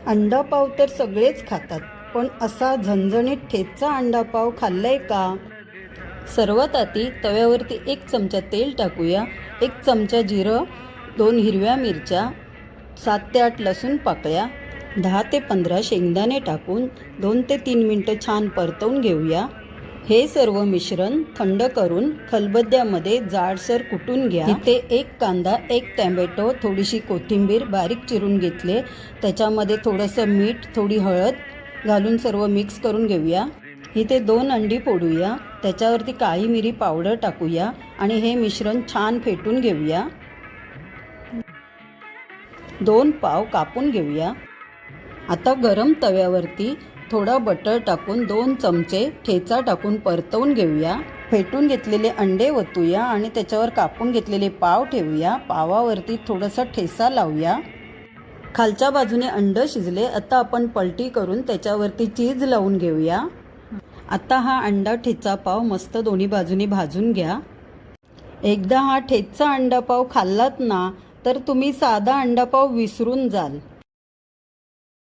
अंडापाव तर सगळेच खातात, पण असा झणझणीत ठेचा अंडापाव खाल्लाय का? सर्वात आधी तव्यावरती 1 चमचा तेल टाकूया, 1 चमचा जिरं, 2 हिरव्या मिरच्या, 7 ते 8 लसूण पाकळ्या, 10 ते 15 शेंगदाणे टाकून 2 ते 3 मिनटं छान परतवून घेऊया. हे सर्व मिश्रण थंड करून खलबत्त्यामध्ये जाडसर कुटून घ्या. इथे 1 कांदा, 1 टॅमॅटो, थोडीशी कोथिंबीर बारीक चिरून घेतले. त्याच्यामध्ये थोडंसं मीठ, थोडी हळद घालून सर्व मिक्स करून घेऊया. इथे 2 अंडी फोडूया, त्याच्यावरती काळी मिरी पावडर टाकूया आणि हे मिश्रण छान फेटून घेऊया. 2 पाव कापून घेऊया. आता गरम तव्यावरती थोडा बटर टाकून 2 चमचे ठेचा टाकून परतवून घेऊया. फेटून घेतलेले अंडे ओतूया आणि त्याच्यावर कापून घेतलेले पाव ठेवूया. पावावरती थोडासा ठेचा लावूया. खालच्या बाजूने अंडं शिजले. आता आपण पलटी करून त्याच्यावरती चीज लावून घेऊया. आता हा अंडा ठेचा पाव मस्त दोन्ही बाजूनी भाजून घ्या. एकदा हा ठेचा अंडापाव खाल्लात ना तर तुम्ही साधा अंडापाव विसरून जाल.